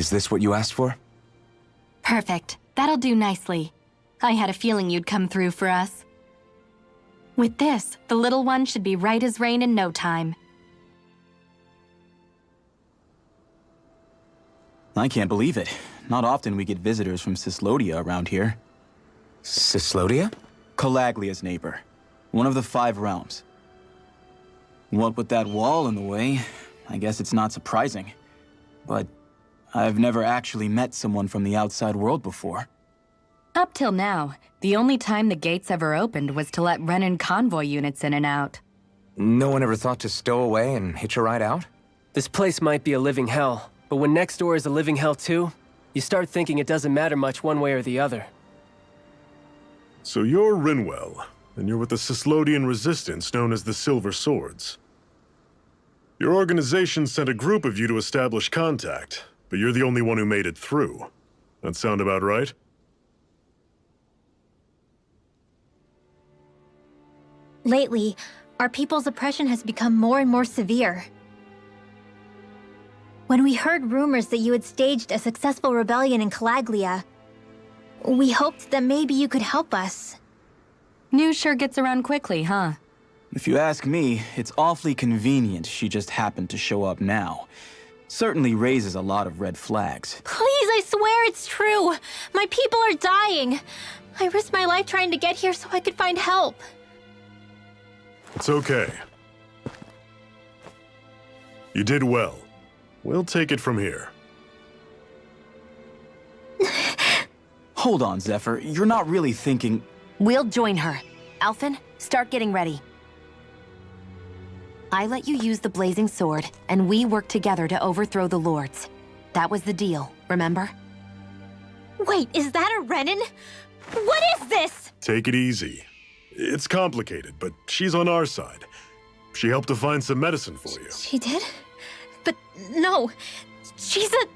Is this what you asked for? Perfect. That'll do nicely. I had a feeling you'd come through for us. With this, the little one should be right as rain in no time. I can't believe it. Not often we get visitors from Cyslodia around here. Cyslodia? Calaglia's neighbor. One of the 5 realms. What with that wall in the way, I guess it's not surprising. But I've never actually met someone from the outside world before. Up till now, the only time the gates ever opened was to let Renan convoy units in and out. No one ever thought to stow away and hitch a ride out? This place might be a living hell, but when next door is a living hell too, you start thinking it doesn't matter much one way or the other. So you're Rinwell, and you're with the Cyslodian resistance known as the Silver Swords. Your organization sent a group of you to establish contact, but you're the only one who made it through. That sound about right? Lately, our people's oppression has become more and more severe. When we heard rumors that you had staged a successful rebellion in Calaglia, we hoped that maybe you could help us. News sure gets around quickly, huh? If you ask me, it's awfully convenient she just happened to show up now. Certainly raises a lot of red flags. Please, I swear it's true! My people are dying! I risked my life trying to get here so I could find help. It's okay. You did well. We'll take it from here. Hold on, Zephyr. You're not really thinking... We'll join her. Alphen, start getting ready. I let you use the blazing sword, and we worked together to overthrow the lords. That was the deal, remember? Wait, is that a Renan? What is this? Take it easy. It's complicated, but she's on our side. She helped to find some medicine for you. She did? But no, she's a...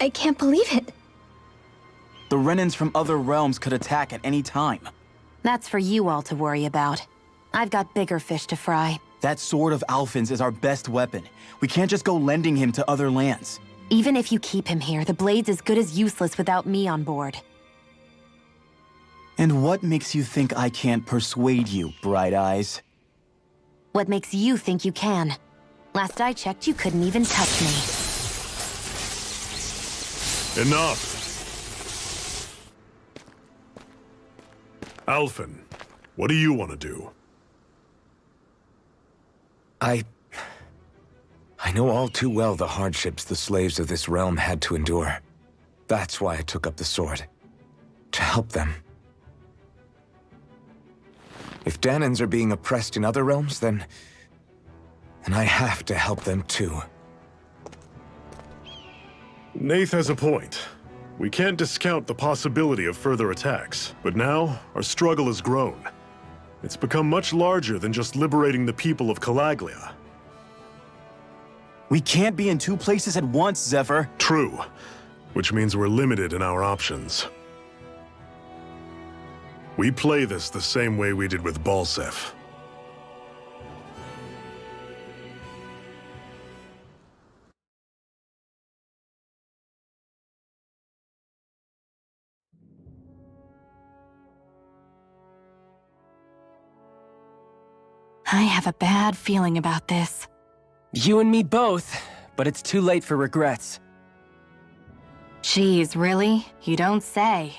I can't believe it. The Renans from other realms could attack at any time. That's for you all to worry about. I've got bigger fish to fry. That sword of Alphen's is our best weapon. We can't just go lending him to other lands. Even if you keep him here, the blade's as good as useless without me on board. And what makes you think I can't persuade you, Bright Eyes? What makes you think you can? Last I checked, you couldn't even touch me. Enough! Alphen, what do you want to do? I know all too well the hardships the slaves of this realm had to endure. That's why I took up the sword. To help them. If Dahnans are being oppressed in other realms, then I have to help them too. Nath has a point. We can't discount the possibility of further attacks, but now our struggle has grown. It's become much larger than just liberating the people of Calaglia. We can't be in 2 places at once, Zephyr. True, which means we're limited in our options. We play this the same way we did with Balseph. I have a bad feeling about this. You and me both, but it's too late for regrets. Geez, really? You don't say.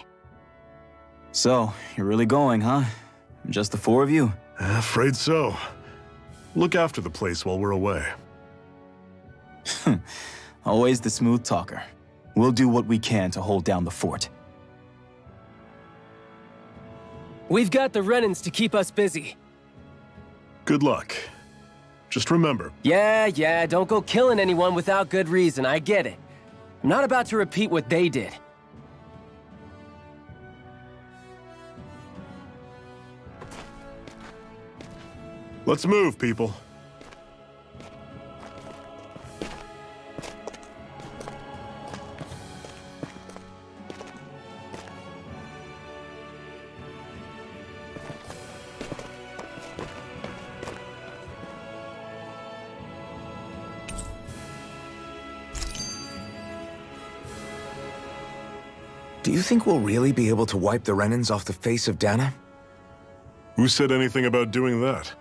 So, you're really going, huh? Just the 4 of you? Afraid so. Look after the place while we're away. Always the smooth talker. We'll do what we can to hold down the fort. We've got the Renans to keep us busy. Good luck. Just remember, Yeah, don't go killing anyone without good reason, I get it. I'm not about to repeat what they did. let's move, people. Do you think we'll really be able to wipe the Renans off the face of Dana? Who said anything about doing that?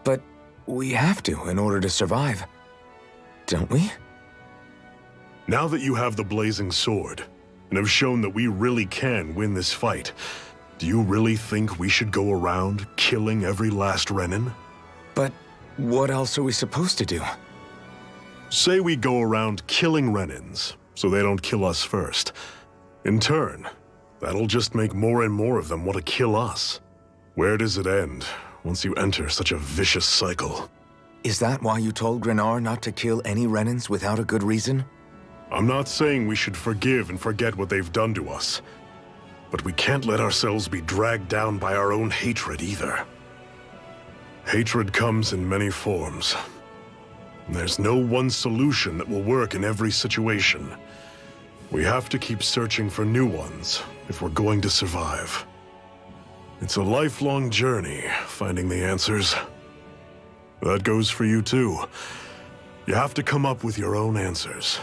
But we have to in order to survive. Don't we? Now that you have the Blazing Sword, and have shown that we really can win this fight, do you really think we should go around killing every last Renan? But what else are we supposed to do? Say we go around killing Renans, so they don't kill us first. In turn, that'll just make more and more of them want to kill us. Where does it end, once you enter such a vicious cycle? Is that why you told Grenar not to kill any Renans without a good reason? I'm not saying we should forgive and forget what they've done to us, but we can't let ourselves be dragged down by our own hatred either. Hatred comes in many forms. There's no one solution that will work in every situation. We have to keep searching for new ones if we're going to survive. It's a lifelong journey, finding the answers. That goes for you too. You have to come up with your own answers.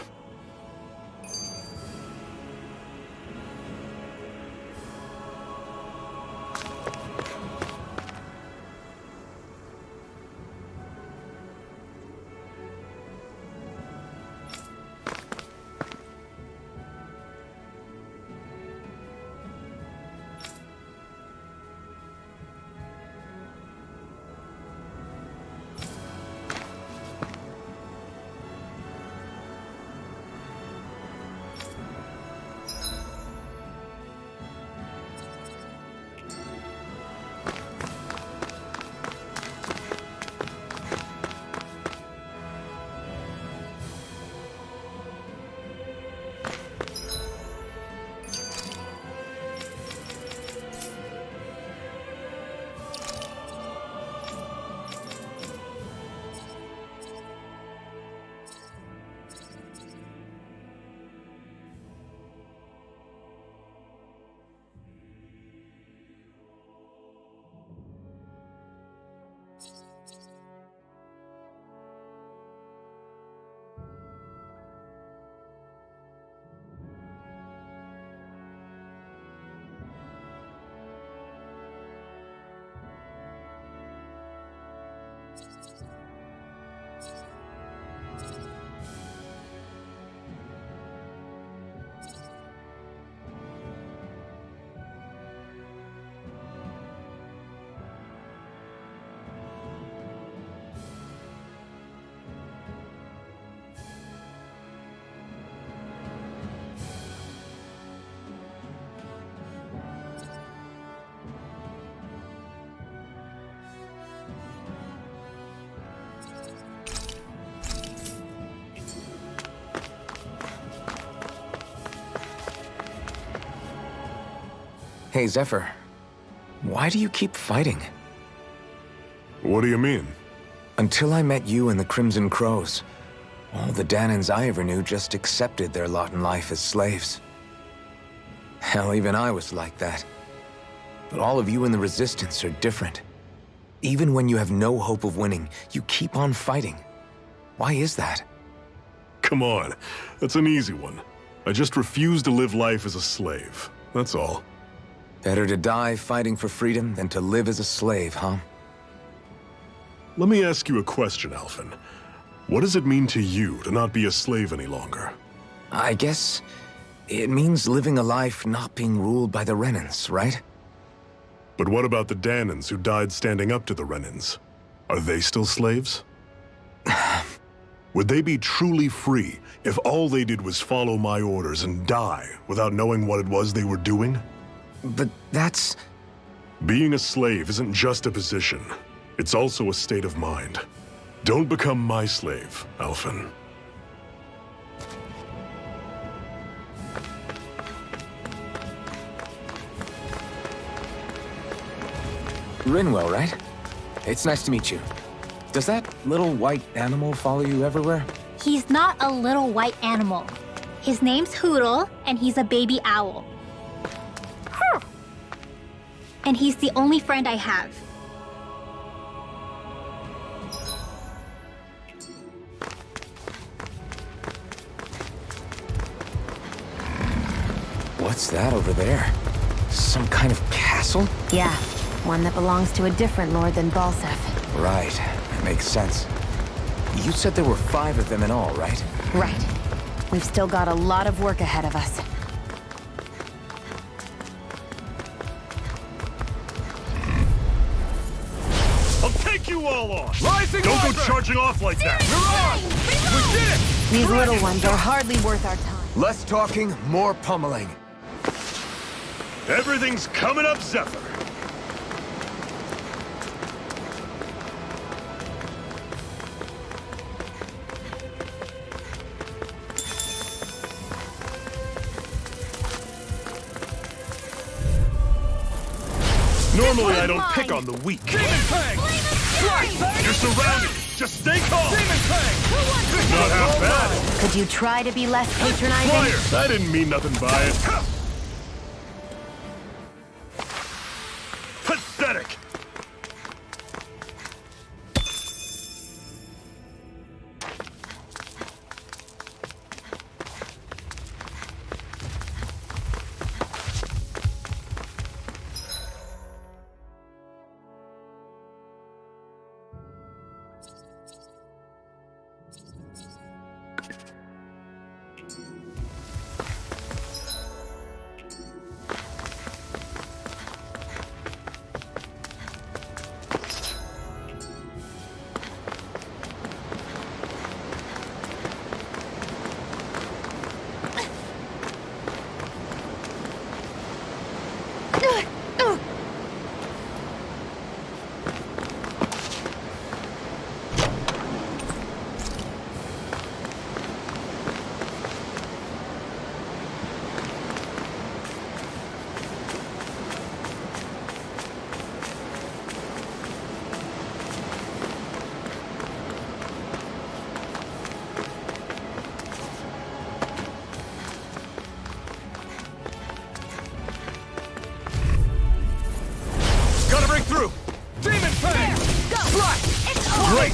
Hey, Zephyr. Why do you keep fighting? What do you mean? Until I met you and the Crimson Crows, all the Danans I ever knew just accepted their lot in life as slaves. Hell, even I was like that. But all of you in the Resistance are different. Even when you have no hope of winning, you keep on fighting. Why is that? Come on, that's an easy one. I just refuse to live life as a slave, that's all. Better to die fighting for freedom than to live as a slave, huh? Let me ask you a question, Alphen. What does it mean to you to not be a slave any longer? I guess it means living a life not being ruled by the Renans, right? But what about the Danans who died standing up to the Renans? Are they still slaves? Would they be truly free if all they did was follow my orders and die without knowing what it was they were doing? But that's... Being a slave isn't just a position. It's also a state of mind. Don't become my slave, Alphen. Rinwell, right? It's nice to meet you. Does that little white animal follow you everywhere? He's not a little white animal. His name's Hootle, and he's a baby owl. And he's the only friend I have. What's that over there? Some kind of castle? Yeah, one that belongs to a different lord than Balsef. Right, that makes sense. You said there were 5 of them in all, right? Right. We've still got a lot of work ahead of us. I'll take you all on! Don't go charging off like that! We did it! These little ones are hardly worth our time. Less talking, more pummeling. Everything's coming up, Zephyr. Normally I don't pick on the weak. You're surrounded. Just stay calm. Not half bad. Could you try to be less patronizing? Fire! I didn't mean nothing by it. Pathetic.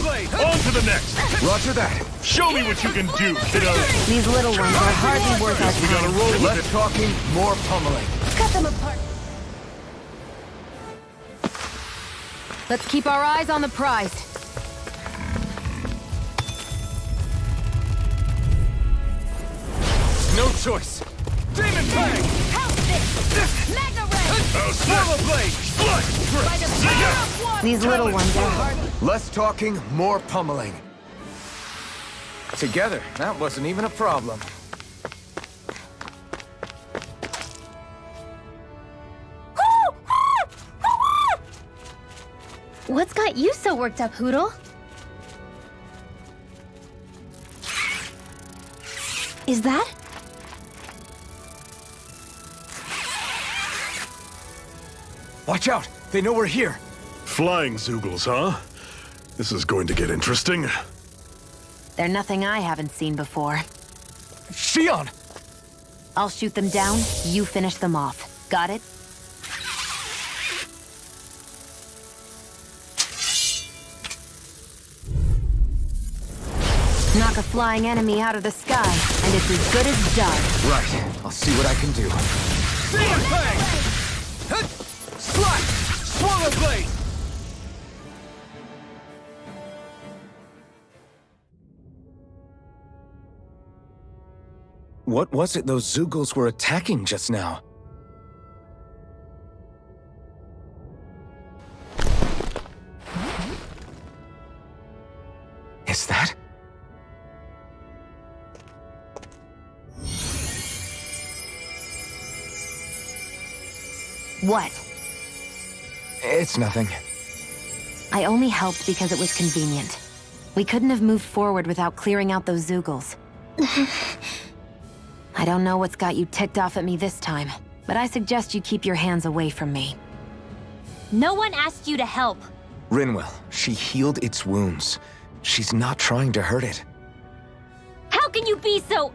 Great! On to the next! Roger that. Show me what you can do, kiddo! These little ones are hardly worth our We gotta time. roll with Less it. talking, more pummeling. Cut them apart. Let's keep our eyes on the prize. No choice. Demon Fang! Help this! Mega Ray! Swallow blade! By the power of one! These little ones are hardly... Less talking, more pummeling. Together, that wasn't even a problem. What's got you so worked up, Hootle? Is that? Watch out! They know we're here! Flying Zoogles, huh? This is going to get interesting. They're nothing I haven't seen before. Shion! I'll shoot them down, you finish them off. Got it? Knock a flying enemy out of the sky, and it's as good as done. Right, I'll see what I can do. Demon Fang! Slash! Swallow blade! What was it those Zoogles were attacking just now? Is that? What? It's nothing. I only helped because it was convenient. We couldn't have moved forward without clearing out those Zoogles. I don't know what's got you ticked off at me this time, but I suggest you keep your hands away from me. No one asked you to help. Rinwell, she healed its wounds. She's not trying to hurt it. How can you be so...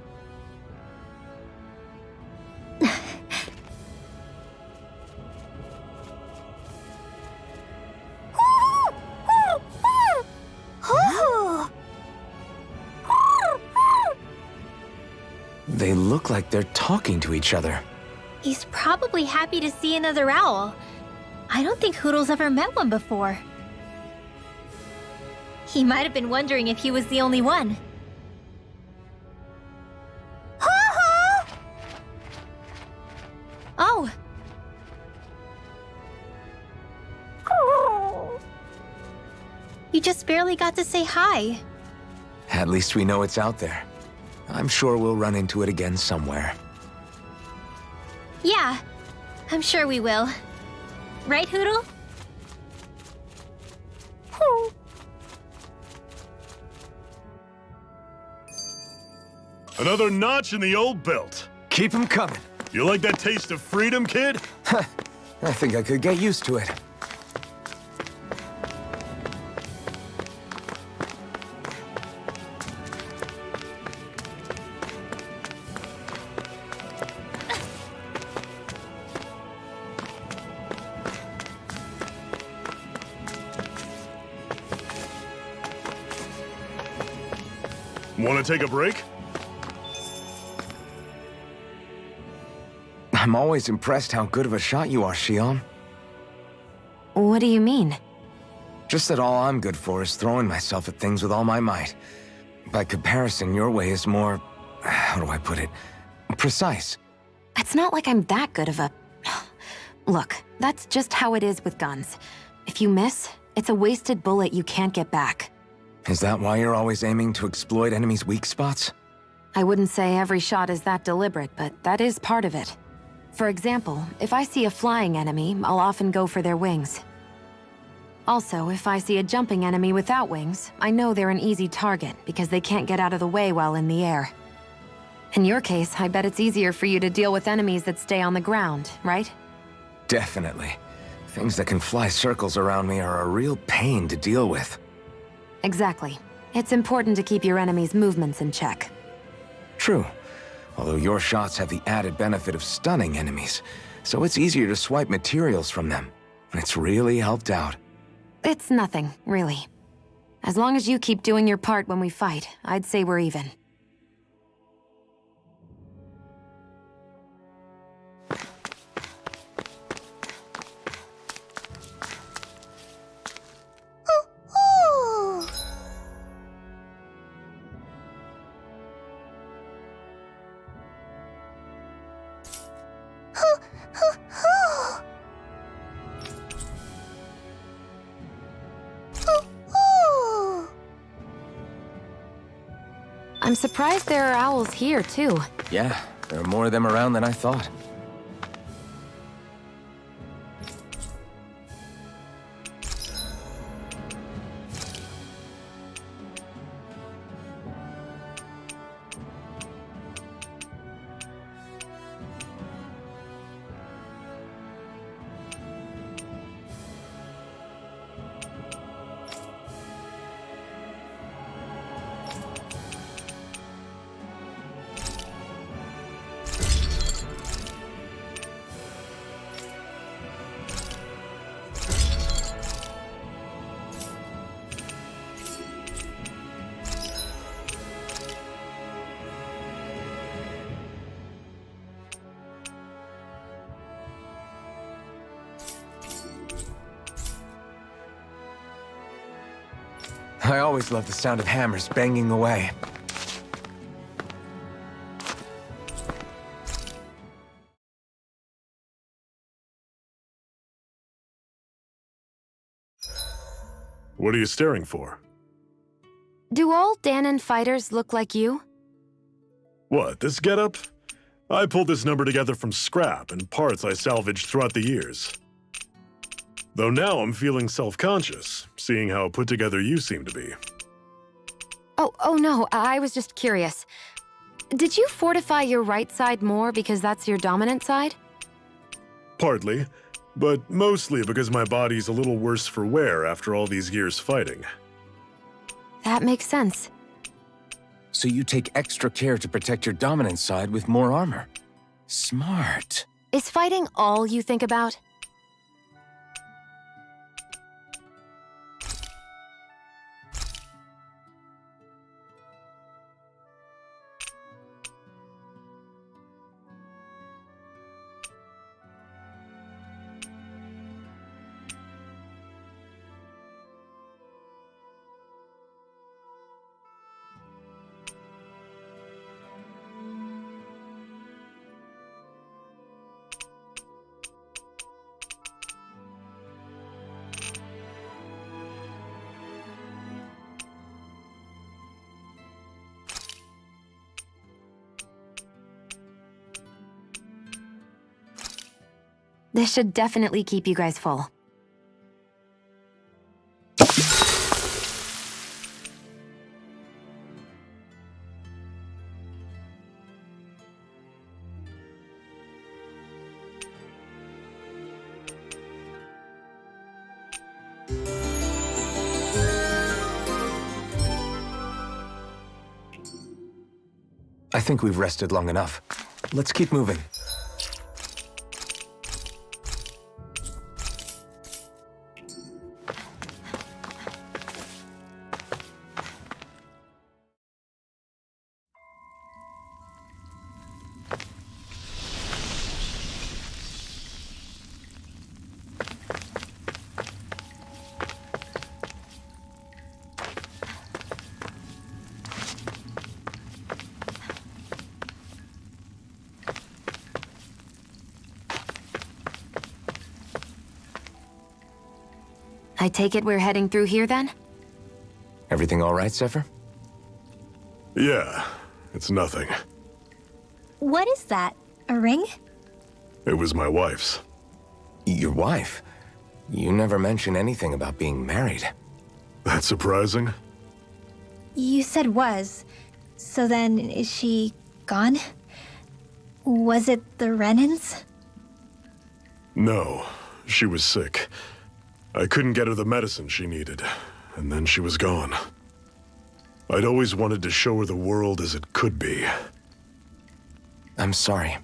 They look like they're talking to each other. He's probably happy to see another owl. I don't think Hoodle's ever met one before. He might have been wondering if he was the only one. Oh! You just barely got to say hi. At least we know it's out there. I'm sure we'll run into it again somewhere. Yeah, I'm sure we will. Right, Hoodle? Another notch in the old belt. Keep 'em coming. You like that taste of freedom, kid? I think I could get used to it. Want to take a break? I'm always impressed how good of a shot you are, Shion. What do you mean? Just that all I'm good for is throwing myself at things with all my might. By comparison, your way is more... how do I put it? Precise. It's not like I'm that good of a... Look, that's just how it is with guns. If you miss, it's a wasted bullet you can't get back. Is that why you're always aiming to exploit enemies' weak spots? I wouldn't say every shot is that deliberate, but that is part of it. For example, if I see a flying enemy, I'll often go for their wings. Also, if I see a jumping enemy without wings, I know they're an easy target because they can't get out of the way while in the air. In your case, I bet it's easier for you to deal with enemies that stay on the ground, right? Definitely. Things that can fly circles around me are a real pain to deal with. Exactly. It's important to keep your enemy's movements in check. True. Although your shots have the added benefit of stunning enemies, so it's easier to swipe materials from them. It's really helped out. It's nothing, really. As long as you keep doing your part when we fight, I'd say we're even. I'm surprised there are owls here, too. Yeah, there are more of them around than I thought. I always love the sound of hammers banging away. What are you staring for? Do all Dahnan fighters look like you? What, this getup? I pulled this number together from scrap and parts I salvaged throughout the years. Though now I'm feeling self-conscious, seeing how put together you seem to be. Oh no, I was just curious. Did you fortify your right side more because that's your dominant side? Partly, but mostly because my body's a little worse for wear after all these years fighting. That makes sense. So you take extra care to protect your dominant side with more armor. Smart. Is fighting all you think about? This should definitely keep you guys full. I think we've rested long enough. Let's keep moving. I take it we're heading through here then? Everything all right, Zephyr? Yeah, it's nothing. What is that? A ring? It was my wife's. Your wife? You never mentioned anything about being married. That's surprising? You said was. So then, is she gone? Was it the Renans? No, she was sick. I couldn't get her the medicine she needed, and then she was gone. I'd always wanted to show her the world as it could be. I'm sorry.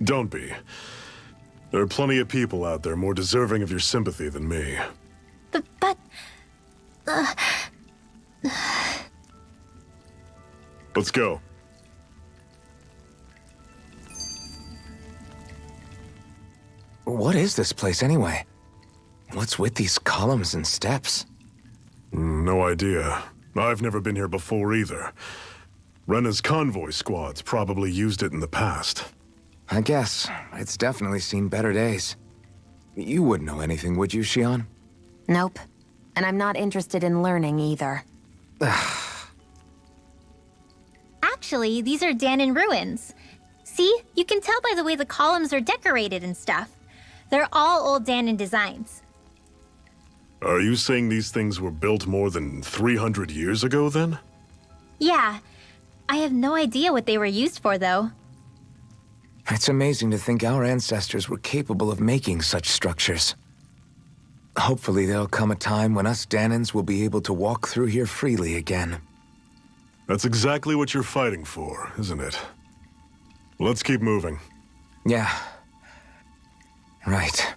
Don't be. There are plenty of people out there more deserving of your sympathy than me. But... Let's go. What is this place anyway? What's with these columns and steps? No idea. I've never been here before either. Rena's convoy squads probably used it in the past. I guess. It's definitely seen better days. You wouldn't know anything, would you, Xion? Nope. And I'm not interested in learning either. Actually, these are Danan ruins. See? You can tell by the way the columns are decorated and stuff. They're all old Danan designs. Are you saying these things were built more than 300 years ago, then? Yeah. I have no idea what they were used for, though. It's amazing to think our ancestors were capable of making such structures. Hopefully there'll come a time when us Danans will be able to walk through here freely again. That's exactly what you're fighting for, isn't it? Let's keep moving. Yeah. Right.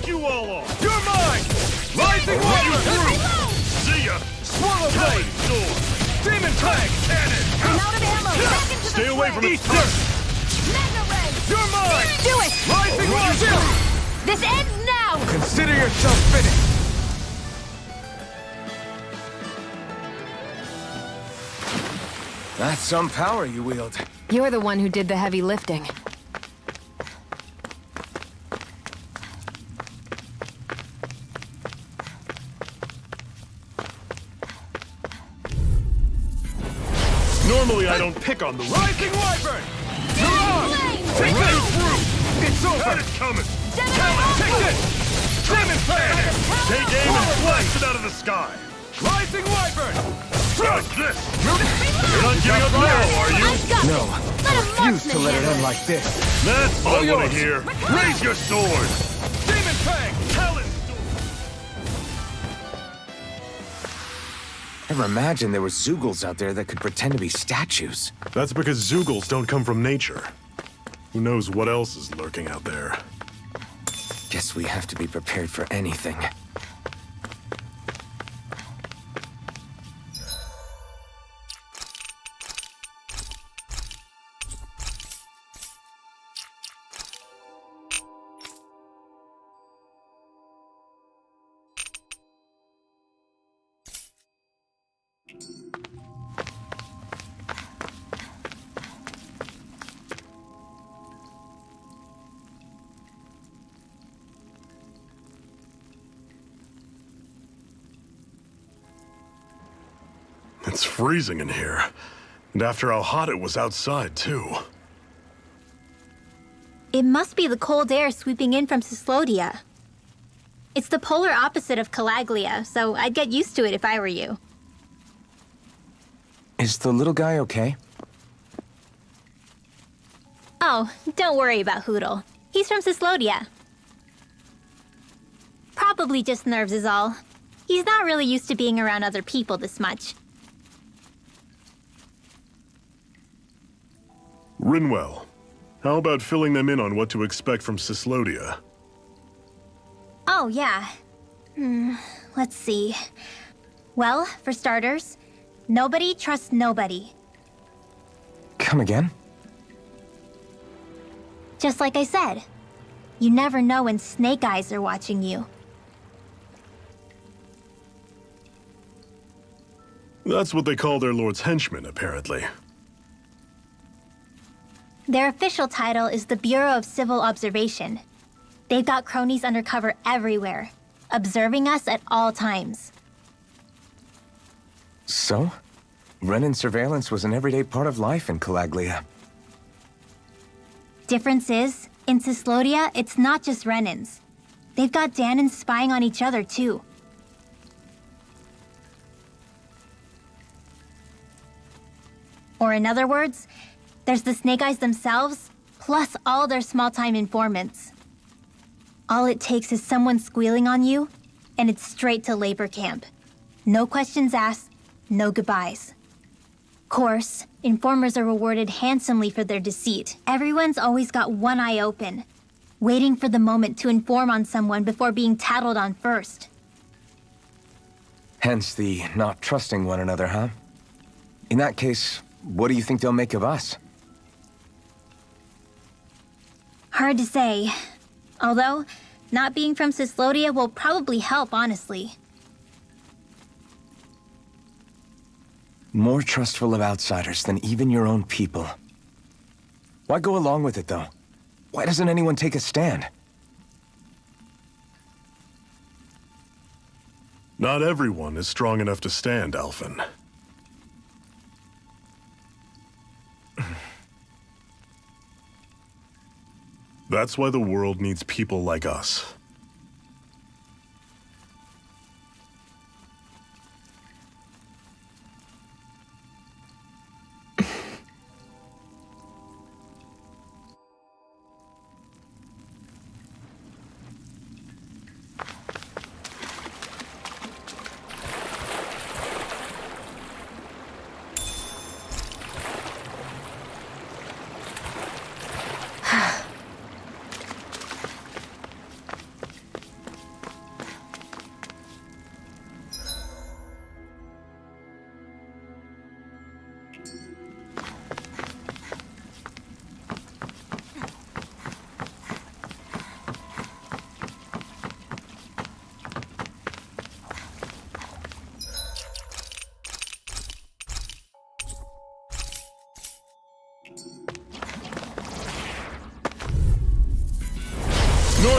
you all off! You're mine! Rising Wyvern! See ya! Swallow Killing Blade! sword! Demon Fang! Cannon! I'm out of ammo. Back into Stay the away from Eat its dirt! Mega Ray. You're mine! Do it. Rising Wyvern! This ends now. Consider yourself finished. That's some power you wield. You're the one who did the heavy lifting. Normally I don't pick on the Rising Wyvern! You're on! Take Right this! through! It's That over! is coming! Take this! Demon Fang! Take aim and blast it out of the sky! Rising Wyvern! Like this! You're not giving up now, are you? I've got No, it. I Let a refuse to marksman let it handle end like this. That's all I want yours. to hear. Raise your sword! Demon Fang! Talon! Never imagined there were Zeugles out there that could pretend to be statues. That's because Zeugles don't come from nature. Who knows what else is lurking out there? Guess we have to be prepared for anything. It's freezing in here. And after how hot it was outside, too. It must be the cold air sweeping in from Cyslodia. It's the polar opposite of Calaglia, so I'd get used to it if I were you. Is the little guy okay? Oh, don't worry about Hootle. He's from Cyslodia. Probably just nerves is all. He's not really used to being around other people this much. Rinwell, how about filling them in on what to expect from Cyslodia? Oh, yeah. Let's see. Well, for starters, nobody trusts nobody. Come again? Just like I said, you never know when Snake Eyes are watching you. That's what they call their lord's henchmen, apparently. Their official title is the Bureau of Civil Observation. They've got cronies undercover everywhere, observing us at all times. So? Renan surveillance was an everyday part of life in Calaglia. Difference is, in Cyslodia, it's not just Renans. They've got Danans spying on each other, too. Or in other words, there's the Snake Eyes themselves, plus all their small-time informants. All it takes is someone squealing on you, and it's straight to labor camp. No questions asked, no goodbyes. Course, informers are rewarded handsomely for their deceit. Everyone's always got one eye open, waiting for the moment to inform on someone before being tattled on first. Hence the not trusting one another, huh? In that case, what do you think they'll make of us? Hard to say. Although, not being from Cyslodia will probably help, honestly. More trustful of outsiders than even your own people. Why go along with it, though? Why doesn't anyone take a stand? Not everyone is strong enough to stand, Alphen. That's why the world needs people like us.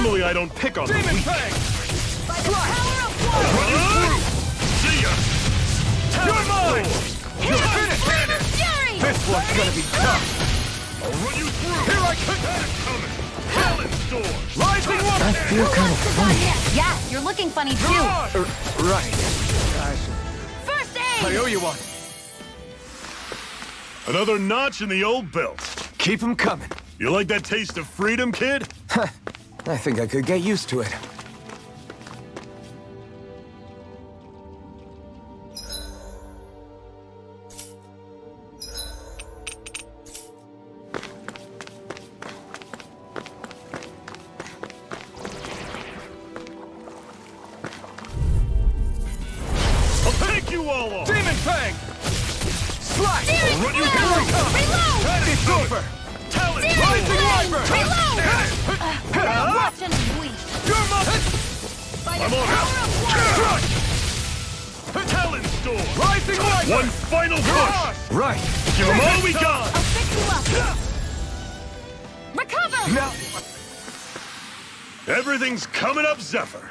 Normally, I don't pick on the Demon weak. Fang! By the power of one! See ya! You're mine! Here You're comes finished! Flame of Fury! This one's gonna be tough! I'll run you through! Here I come! Coming! Talon Storm! Rising I Wild! feel kind of funny. Yeah, you're looking funny too. Mirage! Right. First I aid! owe you one! Another notch in the old belt. Keep 'em coming. You like that taste of freedom, kid? I think I could get used to it. I'll take you all off! Demon Fang! Slash! Searing Run you Flame! here I come! Reload! That is over! Talon Searing Rising Flame! Wyvern! Reload! Now watch them bleed! You're my... By the I'm on power of one! Talon Storm! Rising Wyvern! One final push! Mirage! Right. Give 'em all we got! I'll fix you up! Recover! Now. Everything's coming up, Zephyr.